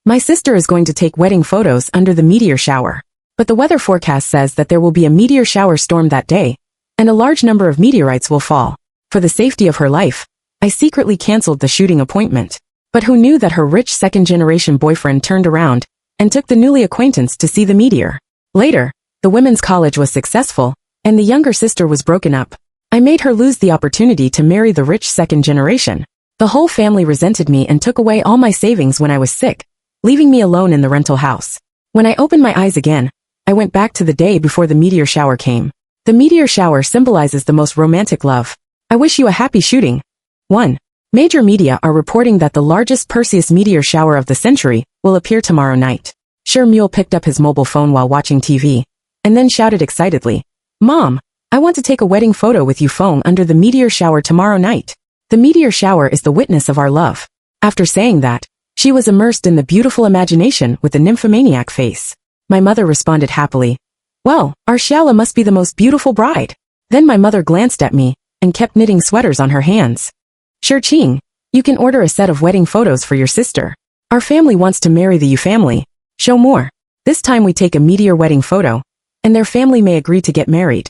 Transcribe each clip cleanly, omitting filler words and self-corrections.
My sister is going to take wedding photos under the meteor shower. But the weather forecast says that there will be a meteor shower storm that day, and a large number of meteorites will fall. For the safety of her life, I secretly canceled the shooting appointment. But who knew that her rich second-generation boyfriend turned around and took the newly acquaintance to see the meteor? Later, the women's college was successful, and the younger sister was broken up. I made her lose the opportunity to marry the rich second generation. The whole family resented me and took away all my savings when I was sick, leaving me alone in the rental house. When I opened my eyes again, I went back to the day before the meteor shower came. The meteor shower symbolizes the most romantic love. I wish you a happy shooting. 1. Major media are reporting that the largest Perseus meteor shower of the century will appear tomorrow night. Mule picked up his mobile phone while watching TV, and then shouted excitedly, "Mom, I want to take a wedding photo with you phone under the meteor shower tomorrow night. The meteor shower is the witness of our love." After saying that, she was immersed in the beautiful imagination with a nymphomaniac face. My mother responded happily, "Well, our Shala must be the most beautiful bride." Then my mother glanced at me and kept knitting sweaters on her hands. "Ching, you can order a set of wedding photos for your sister. Our family wants to marry the Yu family. Show more. This time we take a meteor wedding photo, and their family may agree to get married.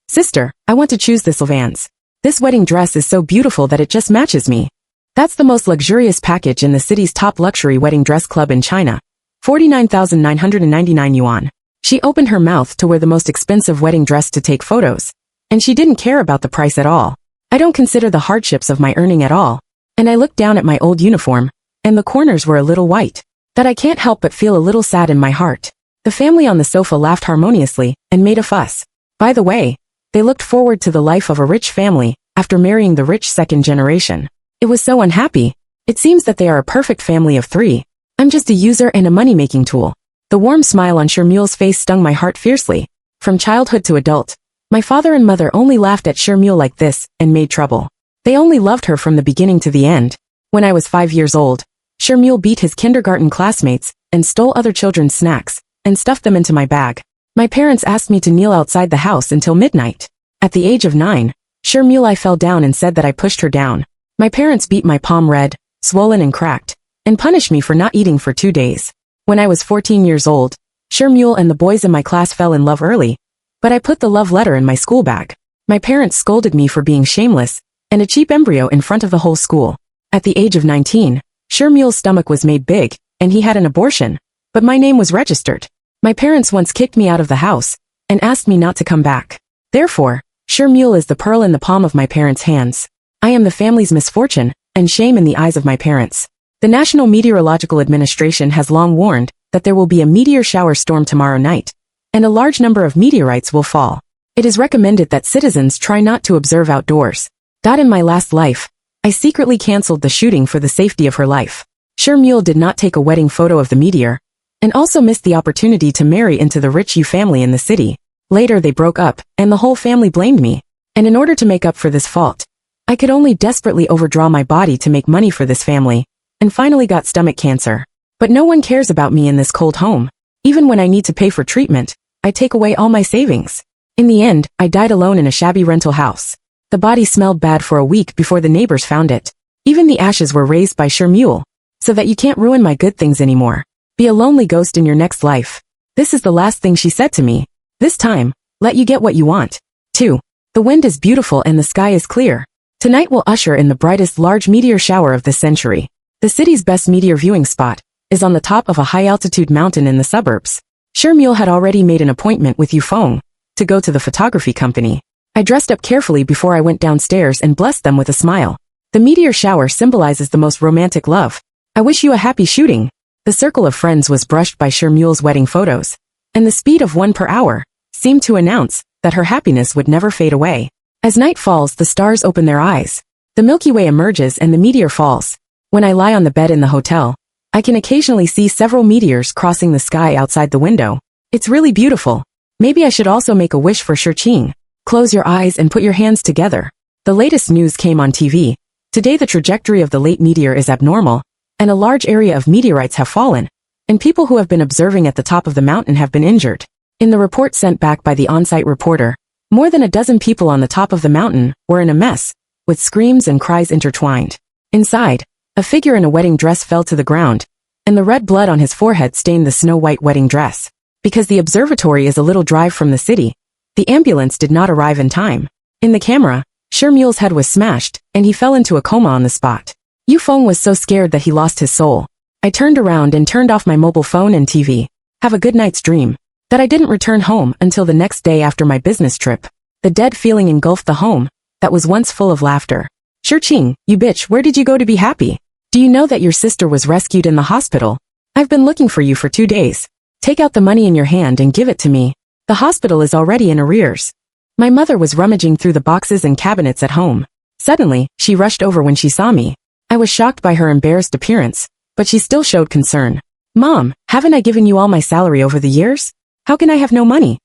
Sister, I want to choose the Sylvans. This wedding dress is so beautiful that it just matches me. That's the most luxurious package in the city's top luxury wedding dress club in China. 49,999 yuan. She opened her mouth to wear the most expensive wedding dress to take photos, and she didn't care about the price at all. I don't consider the hardships of my earning at all, and I looked down at my old uniform, and the corners were a little white. That I can't help but feel a little sad in my heart. The family on the sofa laughed harmoniously and made a fuss. By the way, they looked forward to the life of a rich family after marrying the rich second generation. It was so unhappy. It seems that they are a perfect family of 3. I'm just a user and a money-making tool. The warm smile on Mule's face stung my heart fiercely. From childhood to adult, my father and mother only laughed at Mule like this and made trouble. They only loved her from the beginning to the end. When I was 5 years old, Mule beat his kindergarten classmates and stole other children's snacks and stuffed them into my bag. My parents asked me to kneel outside the house until midnight. At the age of 9, Mule I fell down and said that I pushed her down. My parents beat my palm red, swollen and cracked, and punished me for not eating for 2 days. When I was 14 years old, Mule and the boys in my class fell in love early, but I put the love letter in my school bag. My parents scolded me for being shameless and a cheap embryo in front of the whole school. At the age of 19, Mule's stomach was made big, and he had an abortion, but my name was registered. My parents once kicked me out of the house and asked me not to come back. Therefore, Mule is the pearl in the palm of my parents' hands. I am the family's misfortune and shame in the eyes of my parents. The National Meteorological Administration has long warned that there will be a meteor shower storm tomorrow night, and a large number of meteorites will fall. It is recommended that citizens try not to observe outdoors. In my last life, I secretly canceled the shooting for the safety of her life. Mule did not take a wedding photo of the meteor, and also missed the opportunity to marry into the rich Yu family in the city. Later they broke up, and the whole family blamed me. And in order to make up for this fault, I could only desperately overdraw my body to make money for this family, and finally got stomach cancer. But no one cares about me in this cold home. Even when I need to pay for treatment, I take away all my savings. In the end, I died alone in a shabby rental house. The body smelled bad for a week before the neighbors found it. Even the ashes were raised by Mule, so that you can't ruin my good things anymore. Be a lonely ghost in your next life. This is the last thing she said to me. This time, let you get what you want. 2. The wind is beautiful and the sky is clear. Tonight will usher in the brightest large meteor shower of this century. The city's best meteor viewing spot is on the top of a high-altitude mountain in the suburbs. Mule had already made an appointment with Yufeng to go to the photography company. I dressed up carefully before I went downstairs and blessed them with a smile. The meteor shower symbolizes the most romantic love. I wish you a happy shooting. The circle of friends was brushed by Mule's wedding photos, and the speed of 1 per hour seemed to announce that her happiness would never fade away. As night falls, the stars open their eyes. The Milky Way emerges and the meteor falls. When I lie on the bed in the hotel, I can occasionally see several meteors crossing the sky outside the window. It's really beautiful. Maybe I should also make a wish for Ching. Close your eyes and put your hands together. The latest news came on TV. Today the trajectory of the late meteor is abnormal, and a large area of meteorites have fallen, and people who have been observing at the top of the mountain have been injured. In the report sent back by the on-site reporter, more than a dozen people on the top of the mountain were in a mess, with screams and cries intertwined. Inside, a figure in a wedding dress fell to the ground, and the red blood on his forehead stained the snow-white wedding dress. Because the observatory is a little drive from the city, the ambulance did not arrive in time. In the camera, Shermule's head was smashed, and he fell into a coma on the spot. Yufeng was so scared that he lost his soul. I turned around and turned off my mobile phone and TV. Have a good night's dream. That I didn't return home until the next day after my business trip. The dead feeling engulfed the home that was once full of laughter. Shirqing, you bitch, where did you go to be happy? Do you know that your sister was rescued in the hospital? I've been looking for you for 2 days. Take out the money in your hand and give it to me. The hospital is already in arrears. My mother was rummaging through the boxes and cabinets at home. Suddenly, she rushed over when she saw me. I was shocked by her embarrassed appearance, but she still showed concern. Mom, haven't I given you all my salary over the years? How can I have no money?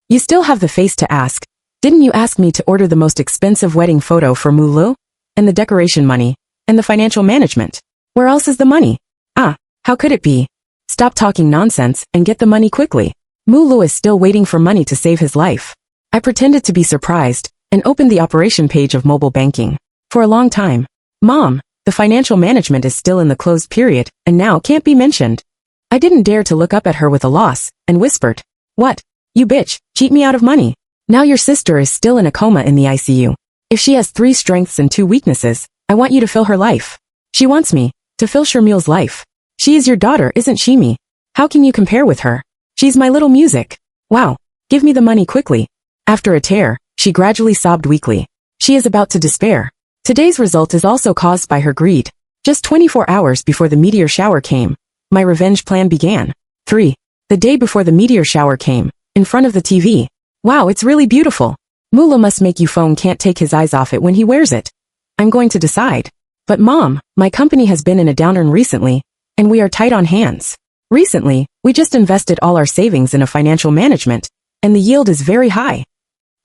You still have the face to ask. Didn't you ask me to order the most expensive wedding photo for Mulu? And the decoration money? And the financial management? Where else is the money? How could it be? Stop talking nonsense and get the money quickly. Mulu is still waiting for money to save his life. I pretended to be surprised and opened the operation page of mobile banking. For a long time, Mom, the financial management is still in the closed period and now can't be mentioned. I didn't dare to look up at her with a loss and whispered, What? You bitch, cheat me out of money. Now your sister is still in a coma in the ICU. If she has 3 strengths and 2 weaknesses, I want you to fill her life. She wants me to fill Shermule's life. She is your daughter, isn't she me? How can you compare with her? She's my little music. Wow, give me the money quickly. After a tear, she gradually sobbed weakly. She is about to despair. Today's result is also caused by her greed. Just 24 hours before the meteor shower came, my revenge plan began. 3. The day before the meteor shower came, in front of the TV. Wow, it's really beautiful. Mula must make Yufeng can't take his eyes off it when he wears it. I'm going to decide. But Mom, my company has been in a downturn recently, and we are tight on hands. Recently, we just invested all our savings in a financial management, and the yield is very high.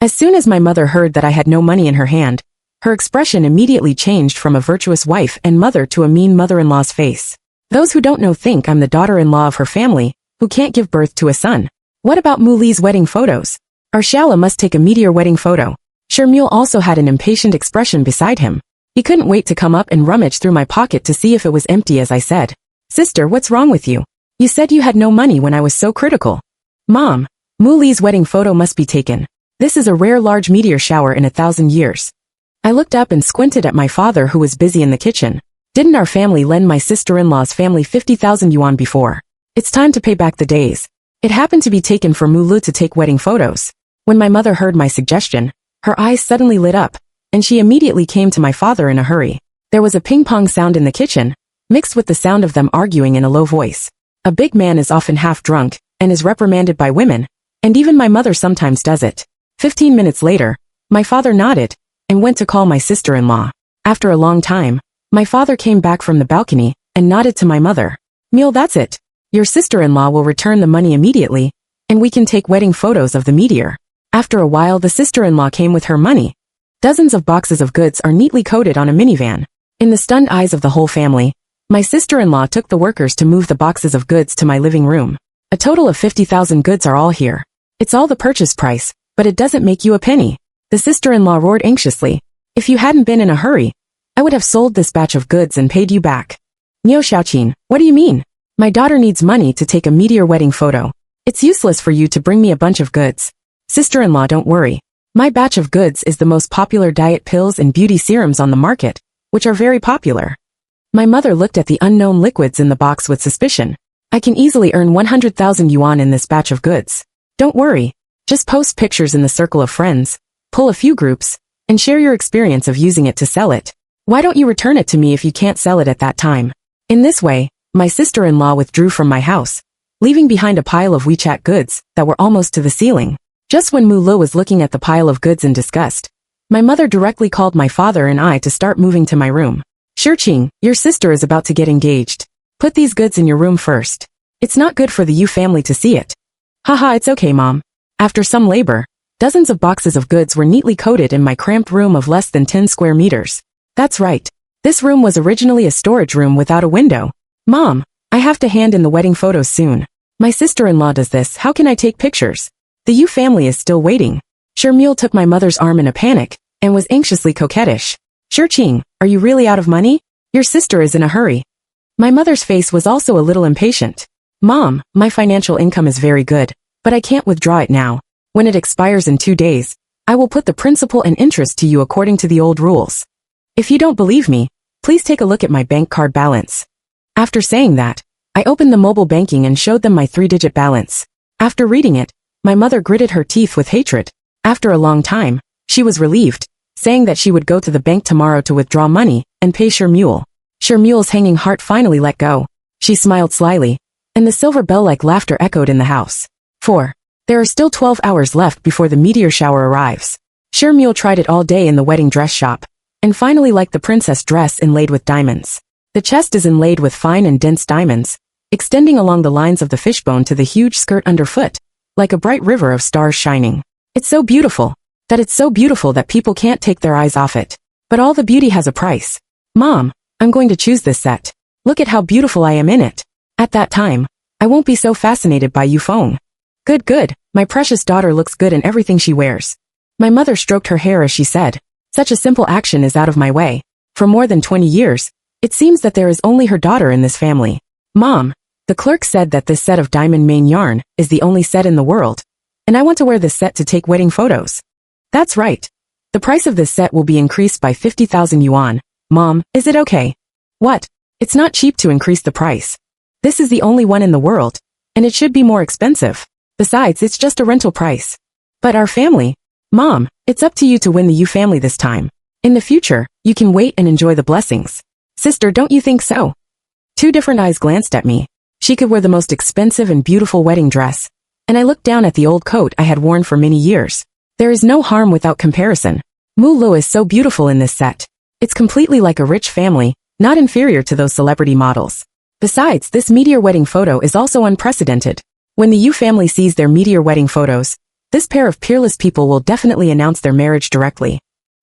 As soon as my mother heard that I had no money in her hand, her expression immediately changed from a virtuous wife and mother to a mean mother-in-law's face. Those who don't know think I'm the daughter-in-law of her family, who can't give birth to a son. What about Muli's wedding photos? Arshala must take a meteor wedding photo. Shermule also had an impatient expression beside him. He couldn't wait to come up and rummage through my pocket to see if it was empty as I said. Sister, what's wrong with you? You said you had no money when I was so critical. Mom, Muli's wedding photo must be taken. This is a rare large meteor shower in 1,000 years. I looked up and squinted at my father who was busy in the kitchen. Didn't our family lend my sister-in-law's family 50,000 yuan before? It's time to pay back the days. It happened to be taken for Mulu to take wedding photos. When my mother heard my suggestion, her eyes suddenly lit up, and she immediately came to my father in a hurry. There was a ping-pong sound in the kitchen, mixed with the sound of them arguing in a low voice. A big man is often half drunk, and is reprimanded by women, and even my mother sometimes does it. 15 minutes later, my father nodded, and went to call my sister-in-law. After a long time, my father came back from the balcony, and nodded to my mother. Meal, that's it. Your sister-in-law will return the money immediately, and we can take wedding photos of the meteor. After a while the sister-in-law came with her money. Dozens of boxes of goods are neatly coated on a minivan. In the stunned eyes of the whole family, my sister-in-law took the workers to move the boxes of goods to my living room. A total of 50,000 goods are all here. It's all the purchase price, but it doesn't make you a penny. The sister-in-law roared anxiously. If you hadn't been in a hurry, I would have sold this batch of goods and paid you back. Niu Xiaoqin, what do you mean? My daughter needs money to take a meteor wedding photo. It's useless for you to bring me a bunch of goods. Sister-in-law, don't worry. My batch of goods is the most popular diet pills and beauty serums on the market, which are very popular. My mother looked at the unknown liquids in the box with suspicion. I can easily earn 100,000 yuan in this batch of goods. Don't worry. Just post pictures in the circle of friends, pull a few groups, and share your experience of using it to sell it. Why don't you return it to me if you can't sell it at that time? In this way, my sister-in-law withdrew from my house, leaving behind a pile of WeChat goods that were almost to the ceiling. Just when Mulu was looking at the pile of goods in disgust, my mother directly called my father and I to start moving to my room. Shirqing, your sister is about to get engaged. Put these goods in your room first. It's not good for the Yu family to see it. Haha, it's okay, Mom. After some labor, dozens of boxes of goods were neatly coated in my cramped room of less than 10 square meters. That's right. This room was originally a storage room without a window. Mom, I have to hand in the wedding photos soon. My sister-in-law does this, how can I take pictures? The Yu family is still waiting. Shermule took my mother's arm in a panic, and was anxiously coquettish. Shirqing, are you really out of money? Your sister is in a hurry. My mother's face was also a little impatient. Mom, my financial income is very good, but I can't withdraw it now. When it expires in 2 days, I will put the principal and interest to you according to the old rules. If you don't believe me, please take a look at my bank card balance. After saying that, I opened the mobile banking and showed them my 3-digit balance. After reading it, my mother gritted her teeth with hatred. After a long time, she was relieved, saying that she would go to the bank tomorrow to withdraw money and pay Shermule. Shermule's hanging heart finally let go. She smiled slyly, and the silver bell-like laughter echoed in the house. 4. There are still 12 hours left before the meteor shower arrives. Shermule tried it all day in the wedding dress shop, and finally liked the princess dress inlaid with diamonds. The chest is inlaid with fine and dense diamonds, extending along the lines of the fishbone to the huge skirt underfoot, like a bright river of stars shining. It's so beautiful that people can't take their eyes off it. But all the beauty has a price. Mom, I'm going to choose this set. Look at how beautiful I am in it. At that time, I won't be so fascinated by you phone. Good, my precious daughter looks good in everything she wears. My mother stroked her hair as she said, such a simple action is out of my way. For more than 20 years, it seems that there is only her daughter in this family. Mom, the clerk said that this set of diamond mane yarn is the only set in the world, and I want to wear this set to take wedding photos. That's right. The price of this set will be increased by 50,000 yuan. Mom, is it okay? What? It's not cheap to increase the price. This is the only one in the world, and it should be more expensive. Besides, it's just a rental price. But our family? Mom, it's up to you to win the Yu family this time. In the future, you can wait and enjoy the blessings. Sister, don't you think so? 2 different eyes glanced at me. She could wear the most expensive and beautiful wedding dress, and I looked down at the old coat I had worn for many years. There is no harm without comparison. Mulu is so beautiful in this set. It's completely like a rich family, not inferior to those celebrity models. Besides, this meteor wedding photo is also unprecedented. When the Yu family sees their meteor wedding photos, this pair of peerless people will definitely announce their marriage directly.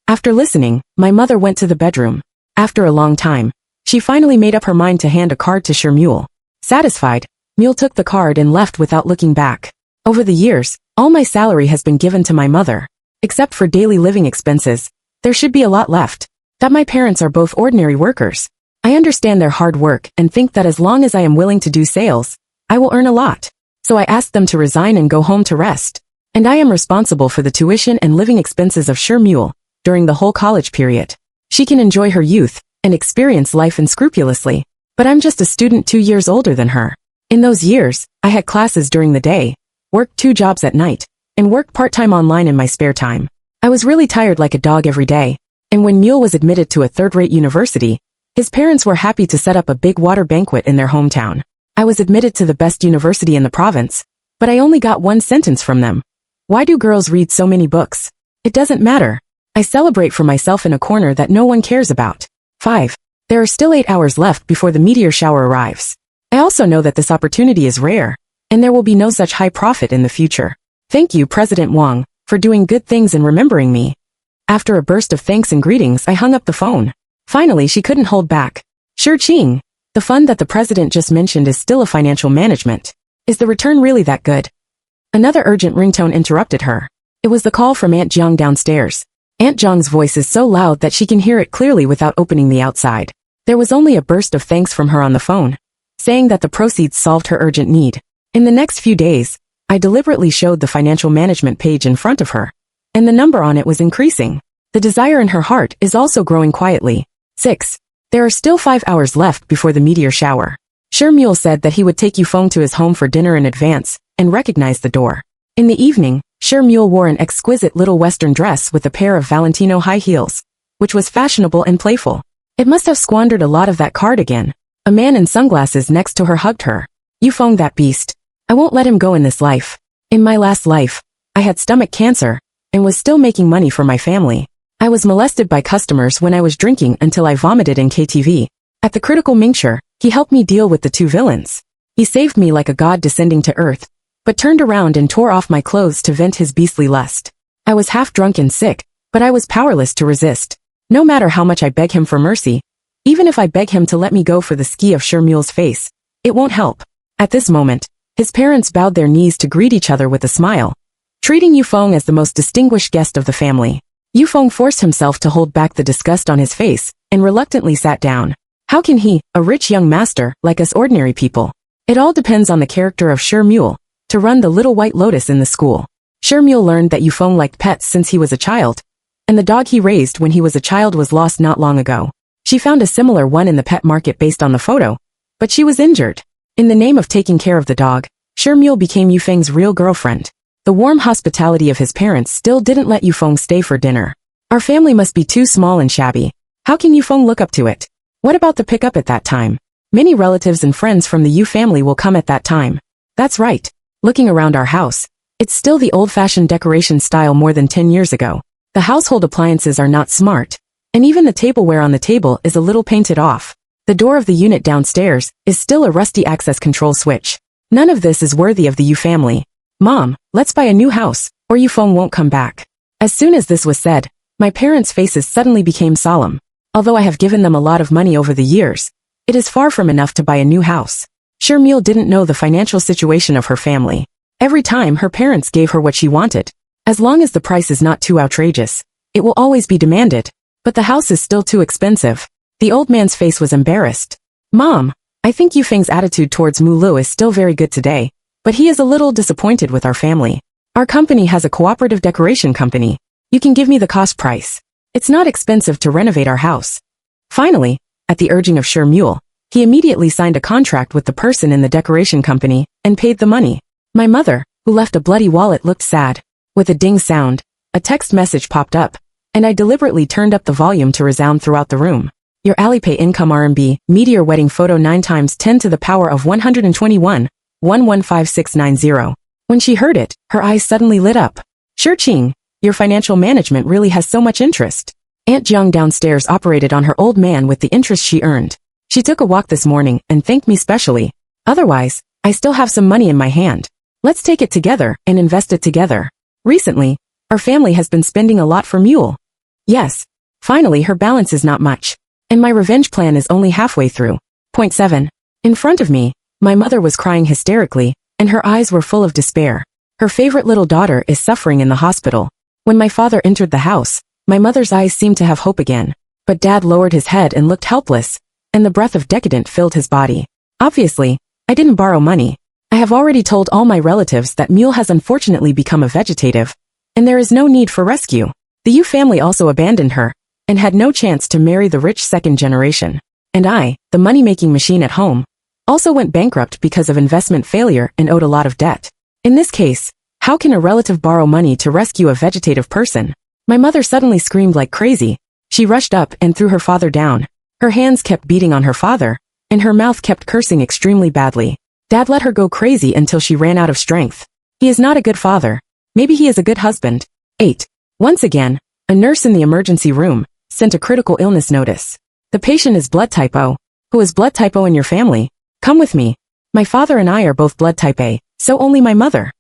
After listening, my mother went to the bedroom. After a long time, she finally made up her mind to hand a card to Shermule. Satisfied, Mule took the card and left without looking back. Over the years, all my salary has been given to my mother. Except for daily living expenses, there should be a lot left. That my parents are both ordinary workers. I understand their hard work and think that as long as I am willing to do sales, I will earn a lot. So I asked them to resign and go home to rest. And I am responsible for the tuition and living expenses of Shermule during the whole college period. She can enjoy her youth and experience life unscrupulously. But I'm just a student 2 years older than her. In those years, I had classes during the day, worked 2 jobs at night, and worked part-time online in my spare time. I was really tired like a dog every day. And when Mule was admitted to a third-rate university, his parents were happy to set up a big water banquet in their hometown. I was admitted to the best university in the province, but I only got 1 sentence from them. Why do girls read so many books? It doesn't matter. I celebrate for myself in a corner that no one cares about. 5. There are still 8 hours left before the meteor shower arrives. I also know that this opportunity is rare, and there will be no such high profit in the future. Thank you, President Wang, for doing good things and remembering me. After a burst of thanks and greetings, I hung up the phone. Finally, she couldn't hold back. Sure Qing, the fund that the president just mentioned is still a financial management. Is the return really that good? Another urgent ringtone interrupted her. It was the call from Aunt Jiang downstairs. Aunt Jiang's voice is so loud that she can hear it clearly without opening the outside. There was only a burst of thanks from her on the phone, saying that the proceeds solved her urgent need. In the next few days, I deliberately showed the financial management page in front of her, and the number on it was increasing. The desire in her heart is also growing quietly. 6. There are still 5 hours left before the meteor shower. Shermule said that he would take Yufeng to his home for dinner in advance, and recognized the door. In the evening, Shermule wore an exquisite little western dress with a pair of Valentino high heels, which was fashionable and playful. It must have squandered a lot of that cardigan. A man in sunglasses next to her hugged her. Yufeng, that beast. I won't let him go in this life. In my last life, I had stomach cancer, and was still making money for my family. I was molested by customers when I was drinking until I vomited in KTV. At the critical juncture, he helped me deal with the 2 villains. He saved me like a god descending to earth, but turned around and tore off my clothes to vent his beastly lust. I was half drunk and sick, but I was powerless to resist. No matter how much I beg him for mercy, even if I beg him to let me go for the ski of Shermule's face, it won't help. At this moment, his parents bowed their knees to greet each other with a smile, treating Yufeng as the most distinguished guest of the family. Yufeng forced himself to hold back the disgust on his face, and reluctantly sat down. How can he, a rich young master, like us ordinary people? It all depends on the character of Shermule, to run the little white lotus in the school. Shermule learned that Yufeng liked pets since he was a child, and the dog he raised when he was a child was lost not long ago. She found a similar one in the pet market based on the photo, but she was injured. In the name of taking care of the dog, Shermule became Yufeng's real girlfriend. The warm hospitality of his parents still didn't let Yufeng stay for dinner. Our family must be too small and shabby. How can Yufeng look up to it? What about the pickup at that time? Many relatives and friends from the Yu family will come at that time. That's right. Looking around our house, it's still the old-fashioned decoration style more than 10 years ago. The household appliances are not smart, and even the tableware on the table is a little painted off. The door of the unit downstairs is still a rusty access control switch. None of this is worthy of the Yu family. Mom, let's buy a new house, or Yufeng won't come back. As soon as this was said, my parents' faces suddenly became solemn. Although I have given them a lot of money over the years, it is far from enough to buy a new house. Shermule didn't know the financial situation of her family. Every time her parents gave her what she wanted, as long as the price is not too outrageous, it will always be demanded. But the house is still too expensive. The old man's face was embarrassed. Mom, I think Yufeng's attitude towards Mulu is still very good today, but he is a little disappointed with our family. Our company has a cooperative decoration company. You can give me the cost price. It's not expensive to renovate our house. Finally, at the urging of Shermule, he immediately signed a contract with the person in the decoration company and paid the money. My mother, who left a bloody wallet, looked sad. With a ding sound, a text message popped up, and I deliberately turned up the volume to resound throughout the room. Your Alipay income RMB, meteor wedding photo 9 times 10 to the power of 121, 115690. When she heard it, her eyes suddenly lit up. Shirqing, your financial management really has so much interest. Aunt Jiang downstairs operated on her old man with the interest she earned. She took a walk this morning and thanked me specially. Otherwise, I still have some money in my hand. Let's take it together and invest it together. Recently, our family has been spending a lot for Mule. Yes, finally her balance is not much, and my revenge plan is only halfway through. Point 7. In front of me, my mother was crying hysterically, and her eyes were full of despair. Her favorite little daughter is suffering in the hospital. When my father entered the house, my mother's eyes seemed to have hope again. But Dad lowered his head and looked helpless, and the breath of decadent filled his body. Obviously, I didn't borrow money. I have already told all my relatives that Mule has unfortunately become a vegetative, and there is no need for rescue. The Yu family also abandoned her, and had no chance to marry the rich second generation. And I, the money-making machine at home, also went bankrupt because of investment failure and owed a lot of debt. In this case, how can a relative borrow money to rescue a vegetative person? My mother suddenly screamed like crazy. She rushed up and threw her father down. Her hands kept beating on her father, and her mouth kept cursing extremely badly. Dad let her go crazy until she ran out of strength. He is not a good father. Maybe he is a good husband. 8. Once again, a nurse in the emergency room sent a critical illness notice. The patient is blood type O. Who is blood type O in your family? Come with me. My father and I are both blood type A, so only my mother.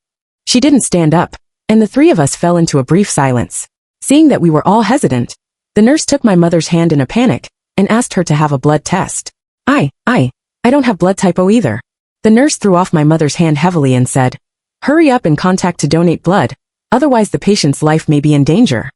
She didn't stand up, and the three of us fell into a brief silence. Seeing that we were all hesitant, the nurse took my mother's hand in a panic and asked her to have a blood test. I don't have blood type O either. The nurse threw off my mother's hand heavily and said, "Hurry up and contact to donate blood, otherwise the patient's life may be in danger."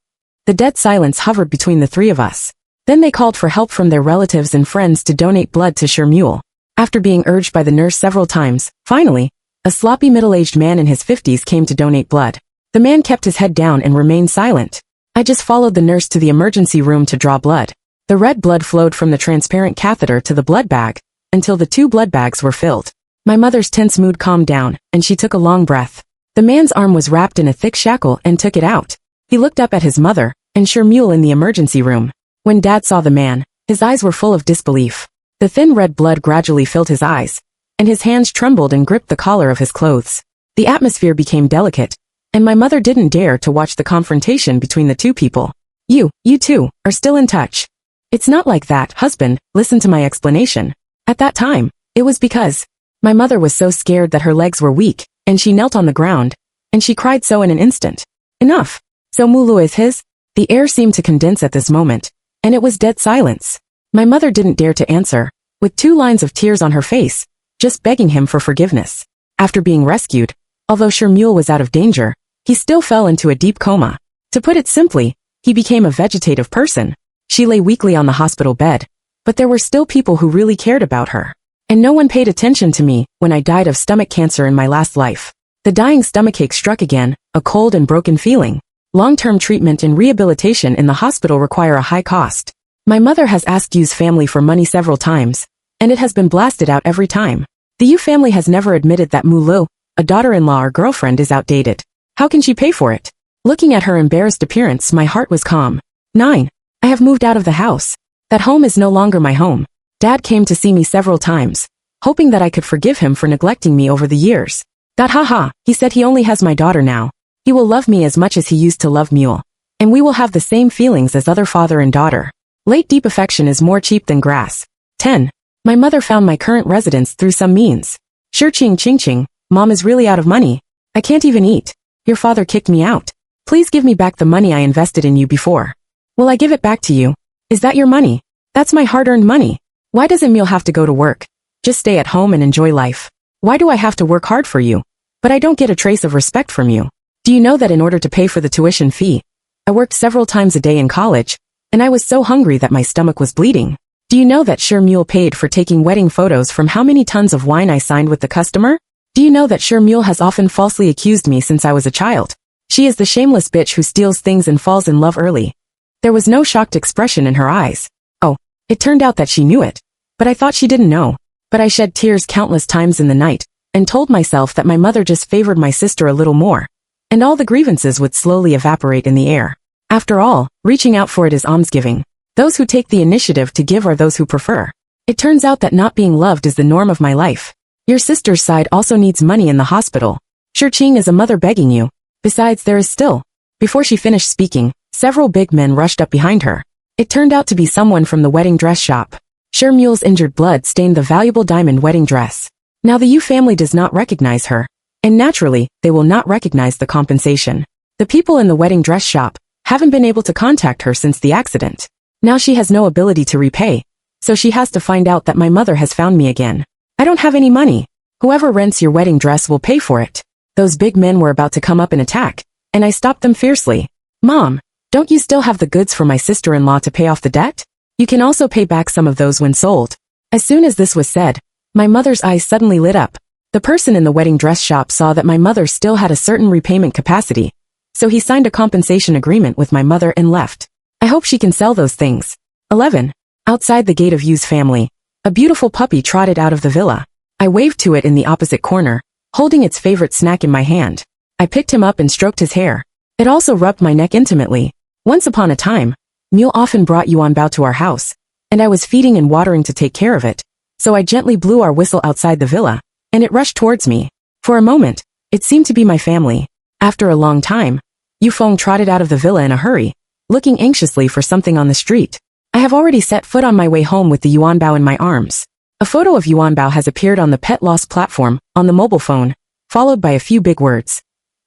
The dead silence hovered between the three of us. Then they called for help from their relatives and friends to donate blood to Shermule. After being urged by the nurse several times, finally, a sloppy middle-aged man in his 50s came to donate blood. The man kept his head down and remained silent. I just followed the nurse to the emergency room to draw blood. The red blood flowed from the transparent catheter to the blood bag, until the 2 blood bags were filled. My mother's tense mood calmed down, and she took a long breath. The man's arm was wrapped in a thick shackle and took it out. He looked up at his mother, and Shermule in the emergency room. When Dad saw the man, his eyes were full of disbelief. The thin red blood gradually filled his eyes, and his hands trembled and gripped the collar of his clothes. The atmosphere became delicate, and my mother didn't dare to watch the confrontation between the two people. You two, are still in touch. It's not like that, husband, listen to my explanation. At that time, it was because my mother was so scared that her legs were weak, and she knelt on the ground, and she cried so in an instant. Enough. So Mulu is his? The air seemed to condense at this moment, and it was dead silence. My mother didn't dare to answer, with 2 lines of tears on her face, just begging him for forgiveness. After being rescued, although Shermule was out of danger, he still fell into a deep coma. To put it simply, he became a vegetative person. She lay weakly on the hospital bed, But there were still people who really cared about her. And no one paid attention to me when I died of stomach cancer in my last life. The dying stomachache struck again, a cold and broken feeling. Long-term treatment and rehabilitation in the hospital require a high cost. My mother has asked Yu's family for money several times, and it has been blasted out every time. The Yu family has never admitted that Mulu, a daughter-in-law or girlfriend, is outdated. How can she pay for it? Looking at her embarrassed appearance, my heart was calm. 9. I have moved out of the house. That home is no longer my home. Dad came to see me several times, hoping that I could forgive him for neglecting me over the years. Haha, he said he only has my daughter now. He will love me as much as he used to love Mule. And we will have the same feelings as other father and daughter. Late deep affection is more cheap than grass. 10. My mother found my current residence through some means. Sure ching ching ching, Mom is really out of money. I can't even eat. Your father kicked me out. Please give me back the money I invested in you before. Will I give it back to you? Is that your money? That's my hard-earned money. Why doesn't Mule have to go to work? Just stay at home and enjoy life. Why do I have to work hard for you? But I don't get a trace of respect from you. Do you know that in order to pay for the tuition fee, I worked several times a day in college, and I was so hungry that my stomach was bleeding? Do you know that Sure Mule paid for taking wedding photos from how many tons of wine I signed with the customer? Do you know that Sure Mule has often falsely accused me since I was a child? She is the shameless bitch who steals things and falls in love early. There was no shocked expression in her eyes. Oh, it turned out that she knew it. But I thought she didn't know. But I shed tears countless times in the night, and told myself that my mother just favored my sister a little more, and all the grievances would slowly evaporate in the air. After all, reaching out for it is almsgiving. Those who take the initiative to give are those who prefer. It turns out that not being loved is the norm of my life. Your sister's side also needs money in the hospital. Sure Ching is a mother begging you. Besides, there is still. Before she finished speaking, several big men rushed up behind her. It turned out to be someone from the wedding dress shop. Sure Mule's injured blood stained the valuable diamond wedding dress. Now the Yu family does not recognize her. And naturally, they will not recognize the compensation. The people in the wedding dress shop haven't been able to contact her since the accident. Now she has no ability to repay. So she has to find out that my mother has found me again. I don't have any money. Whoever rents your wedding dress will pay for it. Those big men were about to come up and attack, and I stopped them fiercely. Mom, don't you still have the goods for my sister-in-law to pay off the debt? You can also pay back some of those when sold. As soon as this was said, my mother's eyes suddenly lit up. The person in the wedding dress shop saw that my mother still had a certain repayment capacity, so he signed a compensation agreement with my mother and left. I hope she can sell those things. 11. Outside the gate of Yu's family, a beautiful puppy trotted out of the villa. I waved to it in the opposite corner, holding its favorite snack in my hand. I picked him up and stroked his hair. It also rubbed my neck intimately. Once upon a time, Mule often brought Yuanbao to our house, and I was feeding and watering to take care of it, so I gently blew our whistle outside the villa, and it rushed towards me. For a moment, it seemed to be my family. After a long time, Yufeng trotted out of the villa in a hurry, looking anxiously for something on the street. I have already set foot on my way home with the Yuanbao in my arms. A photo of Yuanbao has appeared on the pet loss platform, on the mobile phone, followed by a few big words.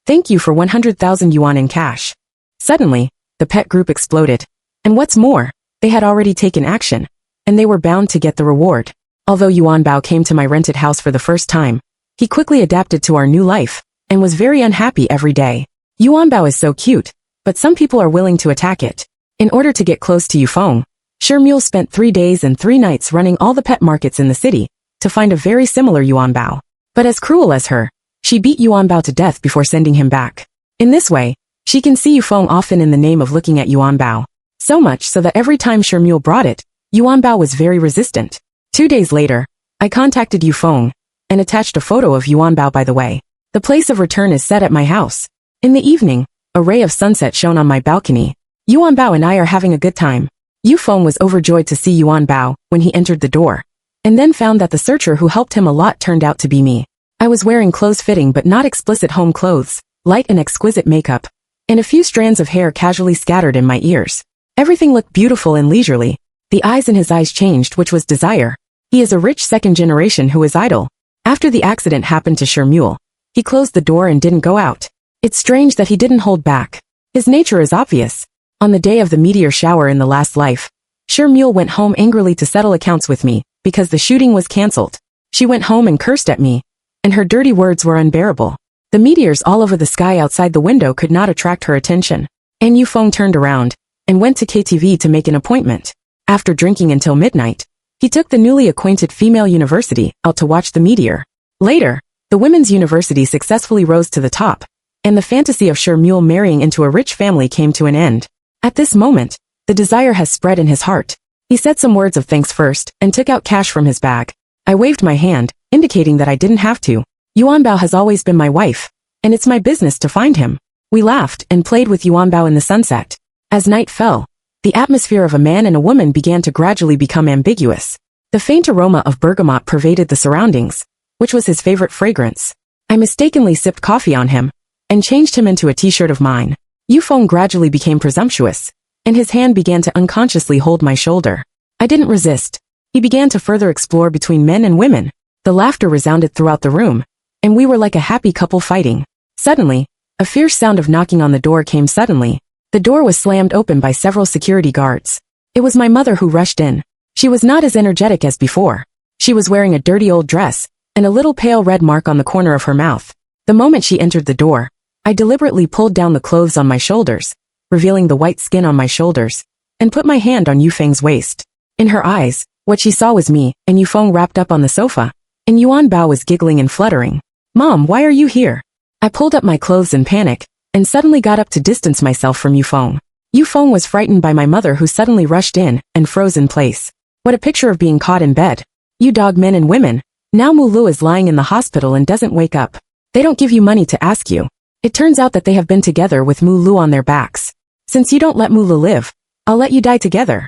Thank you for 100,000 yuan in cash. Suddenly, the pet group exploded. And what's more, they had already taken action, and they were bound to get the reward. Although Yuanbao came to my rented house for the first time, he quickly adapted to our new life, and was very unhappy every day. Yuanbao is so cute, but some people are willing to attack it. In order to get close to Yufeng, Sure Mule spent 3 days and 3 nights running all the pet markets in the city, to find a very similar Yuanbao. But as cruel as her, she beat Yuanbao to death before sending him back. In this way, she can see Yufeng often in the name of looking at Yuanbao. So much so that every time Sure Mule brought it, Yuanbao was very resistant. 2 days later, I contacted Yufeng, and attached a photo of Yuanbao by the way. The place of return is set at my house. In the evening, a ray of sunset shone on my balcony. Yuanbao and I are having a good time. Yufeng was overjoyed to see Yuanbao when he entered the door, and then found that the searcher who helped him a lot turned out to be me. I was wearing close-fitting but not explicit home clothes, light and exquisite makeup, and a few strands of hair casually scattered in my ears. Everything looked beautiful and leisurely. The eyes in his eyes changed, which was desire. He is a rich second generation who is idle. After the accident happened to Sure Mule, he closed the door and didn't go out. It's strange that he didn't hold back. His nature is obvious. On the day of the meteor shower in the last life, Sure Mule went home angrily to settle accounts with me, because the shooting was cancelled. She went home and cursed at me, and her dirty words were unbearable. The meteors all over the sky outside the window could not attract her attention. And Yufeng turned around, and went to KTV to make an appointment. After drinking until midnight, he took the newly acquainted female university out to watch the meteor. Later, the women's university successfully rose to the top, and the fantasy of Shermule marrying into a rich family came to an end. At this moment, the desire has spread in his heart. He said some words of thanks first and took out cash from his bag. I waved my hand, indicating that I didn't have to. Yuanbao has always been my wife, and it's my business to find him. We laughed and played with Yuanbao in the sunset. As night fell, the atmosphere of a man and a woman began to gradually become ambiguous. The faint aroma of bergamot pervaded the surroundings, which was his favorite fragrance. I mistakenly sipped coffee on him, and changed him into a t-shirt of mine. Yufeng gradually became presumptuous, and his hand began to unconsciously hold my shoulder. I didn't resist. He began to further explore between men and women. The laughter resounded throughout the room, and we were like a happy couple fighting. Suddenly, a fierce sound of knocking on the door came suddenly. The door was slammed open by several security guards. It was my mother who rushed in. She was not as energetic as before. She was wearing a dirty old dress, and a little pale red mark on the corner of her mouth. The moment she entered the door, I deliberately pulled down the clothes on my shoulders, revealing the white skin on my shoulders, and put my hand on Yufeng's waist. In her eyes, what she saw was me, and Yufeng wrapped up on the sofa, and Yuanbao was giggling and fluttering. "Mom, why are you here?" I pulled up my clothes in panic, and suddenly got up to distance myself from Yufeng. Yufeng was frightened by my mother who suddenly rushed in and froze in place. What a picture of being caught in bed. You dog men and women. Now Mulu is lying in the hospital and doesn't wake up. They don't give you money to ask you. It turns out that they have been together with Mulu on their backs. Since you don't let Mulu live, I'll let you die together.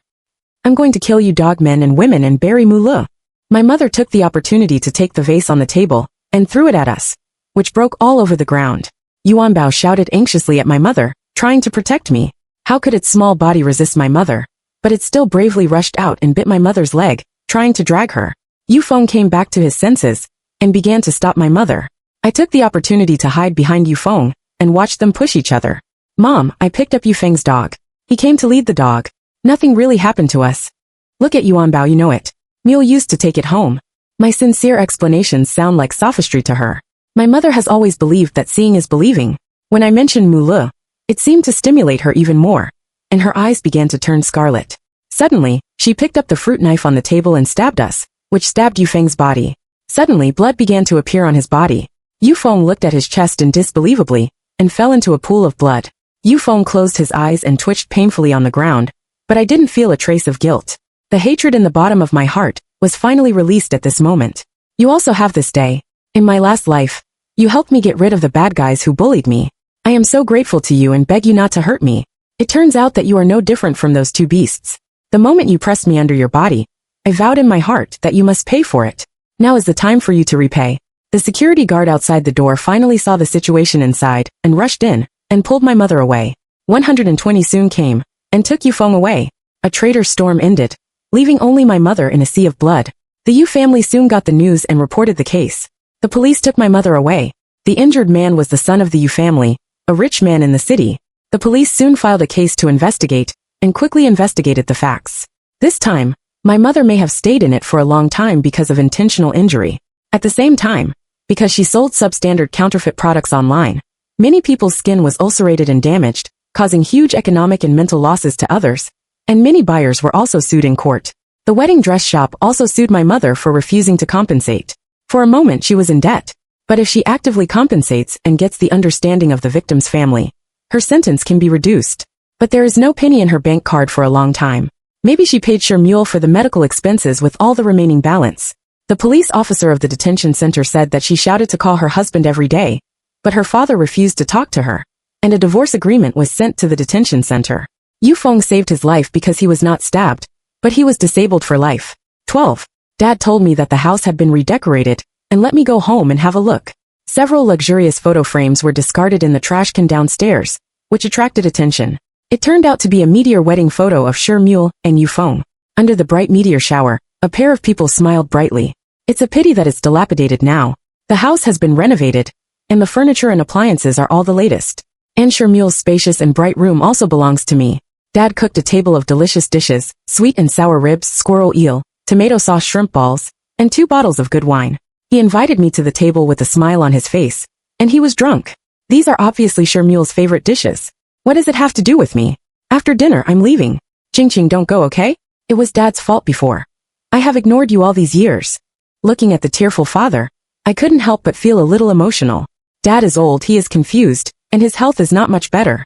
I'm going to kill you dog men and women and bury Mulu. My mother took the opportunity to take the vase on the table and threw it at us, which broke all over the ground. Yuanbao shouted anxiously at my mother, trying to protect me. How could its small body resist my mother? But it still bravely rushed out and bit my mother's leg, trying to drag her. Yufeng came back to his senses and began to stop my mother. I took the opportunity to hide behind Yufeng and watched them push each other. "Mom, I picked up Yufeng's dog. He came to lead the dog. Nothing really happened to us. Look at Yuanbao, you know it. Mule used to take it home." My sincere explanations sound like sophistry to her. My mother has always believed that seeing is believing. When I mentioned Mulu, it seemed to stimulate her even more, and her eyes began to turn scarlet. Suddenly, she picked up the fruit knife on the table and stabbed us, which stabbed Yufeng's body. Suddenly, blood began to appear on his body. Yufeng looked at his chest indisbelievably, and fell into a pool of blood. Yufeng closed his eyes and twitched painfully on the ground, but I didn't feel a trace of guilt. The hatred in the bottom of my heart was finally released at this moment. You also have this day. In my last life, you helped me get rid of the bad guys who bullied me. I am so grateful to you and beg you not to hurt me. It turns out that you are no different from those two beasts. The moment you pressed me under your body, I vowed in my heart that you must pay for it. Now is the time for you to repay. The security guard outside the door finally saw the situation inside and rushed in and pulled my mother away. 120 soon came and took Yufeng away. A traitor storm ended, leaving only my mother in a sea of blood. The Yu family soon got the news and reported the case. The police took my mother away. The injured man was the son of the Yu family, a rich man in the city. The police soon filed a case to investigate and quickly investigated the facts. This time, my mother may have stayed in it for a long time because of intentional injury. At the same time, because she sold substandard counterfeit products online, many people's skin was ulcerated and damaged, causing huge economic and mental losses to others, and many buyers were also sued in court. The wedding dress shop also sued my mother for refusing to compensate. For a moment she was in debt, but if she actively compensates and gets the understanding of the victim's family, her sentence can be reduced. But there is no penny in her bank card for a long time. Maybe she paid Shermule for the medical expenses with all the remaining balance. The police officer of the detention center said that she shouted to call her husband every day, but her father refused to talk to her, and a divorce agreement was sent to the detention center. Yufeng saved his life because he was not stabbed, but he was disabled for life. 12. Dad told me that the house had been redecorated, and let me go home and have a look. Several luxurious photo frames were discarded in the trash can downstairs, which attracted attention. It turned out to be a meteor wedding photo of Shermule and Yufeng. Under the bright meteor shower, a pair of people smiled brightly. It's a pity that it's dilapidated now. The house has been renovated, and the furniture and appliances are all the latest. And Shermule's spacious and bright room also belongs to me. Dad cooked a table of delicious dishes, sweet and sour ribs, squirrel eel, tomato sauce shrimp balls, and 2 bottles of good wine. He invited me to the table with a smile on his face, and he was drunk. These are obviously Shermule's favorite dishes. What does it have to do with me? After dinner, I'm leaving. Ching Ching, don't go, okay? It was Dad's fault before. I have ignored you all these years. Looking at the tearful father, I couldn't help but feel a little emotional. Dad is old, he is confused, and his health is not much better.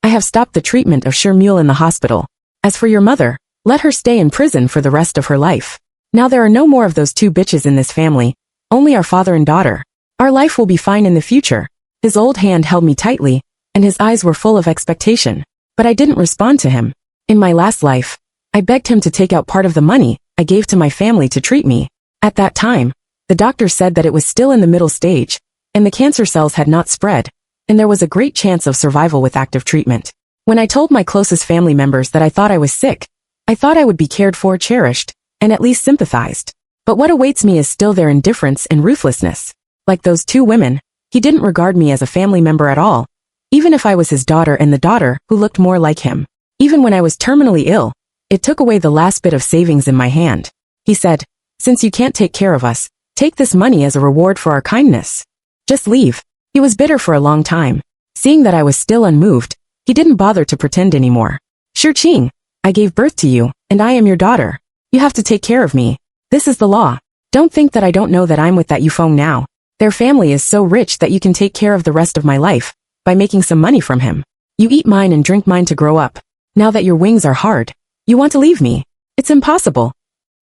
I have stopped the treatment of Shermule in the hospital. As for your mother, let her stay in prison for the rest of her life. Now there are no more of those two bitches in this family, only our father and daughter. Our life will be fine in the future. His old hand held me tightly, and his eyes were full of expectation. But I didn't respond to him. In my last life, I begged him to take out part of the money I gave to my family to treat me. At that time, the doctor said that it was still in the middle stage, and the cancer cells had not spread, and there was a great chance of survival with active treatment. When I told my closest family members that I thought I was sick, I thought I would be cared for, cherished, and at least sympathized. But what awaits me is still their indifference and ruthlessness. Like those two women, he didn't regard me as a family member at all, even if I was his daughter and the daughter who looked more like him. Even when I was terminally ill, it took away the last bit of savings in my hand. He said, "Since you can't take care of us, take this money as a reward for our kindness. Just leave." He was bitter for a long time. Seeing that I was still unmoved, he didn't bother to pretend anymore. "Shirqing, I gave birth to you, and I am your daughter. You have to take care of me. This is the law. Don't think that I don't know that I'm with that Yufeng now. Their family is so rich that you can take care of the rest of my life by making some money from him. You eat mine and drink mine to grow up. Now that your wings are hard, you want to leave me. It's impossible."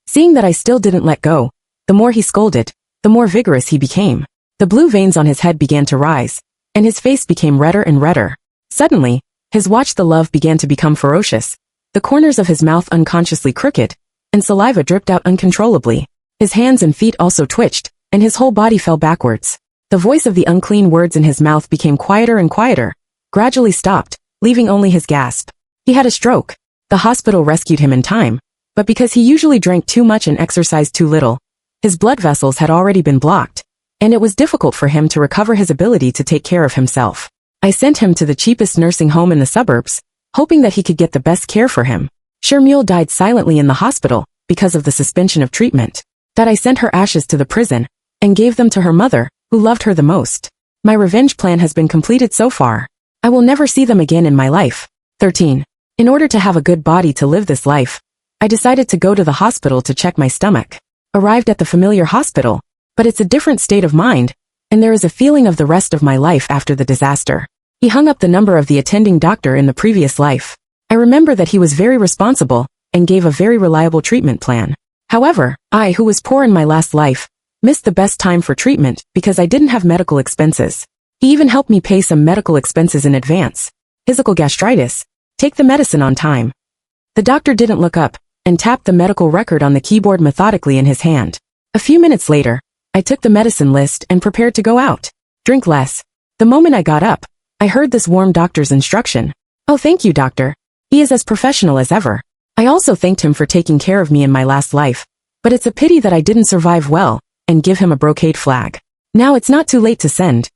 Seeing that I still didn't let go, the more he scolded, the more vigorous he became. The blue veins on his head began to rise, and his face became redder and redder. Suddenly, his watch the love began to become ferocious. The corners of his mouth unconsciously crooked, and saliva dripped out uncontrollably. His hands and feet also twitched, and his whole body fell backwards. The voice of the unclean words in his mouth became quieter and quieter, gradually stopped, leaving only his gasp. He had a stroke. The hospital rescued him in time, but because he usually drank too much and exercised too little, his blood vessels had already been blocked, and it was difficult for him to recover his ability to take care of himself. I sent him to the cheapest nursing home in the suburbs, hoping that he could get the best care for him. Shermule died silently in the hospital because of the suspension of treatment. That I sent her ashes to the prison and gave them to her mother, who loved her the most. My revenge plan has been completed so far. I will never see them again in my life. 13. In order to have a good body to live this life, I decided to go to the hospital to check my stomach. Arrived at the familiar hospital, but it's a different state of mind, and there is a feeling of the rest of my life after the disaster. He hung up the number of the attending doctor in the previous life. I remember that he was very responsible and gave a very reliable treatment plan. However, I, who was poor in my last life, missed the best time for treatment because I didn't have medical expenses. He even helped me pay some medical expenses in advance. Physical gastritis. Take the medicine on time. The doctor didn't look up and tapped the medical record on the keyboard methodically in his hand. A few minutes later, I took the medicine list and prepared to go out. Drink less. The moment I got up, I heard this warm doctor's instruction. "Oh, thank you, doctor. He is as professional as ever." I also thanked him for taking care of me in my last life, but it's a pity that I didn't survive well and give him a brocade flag. Now it's not too late to send.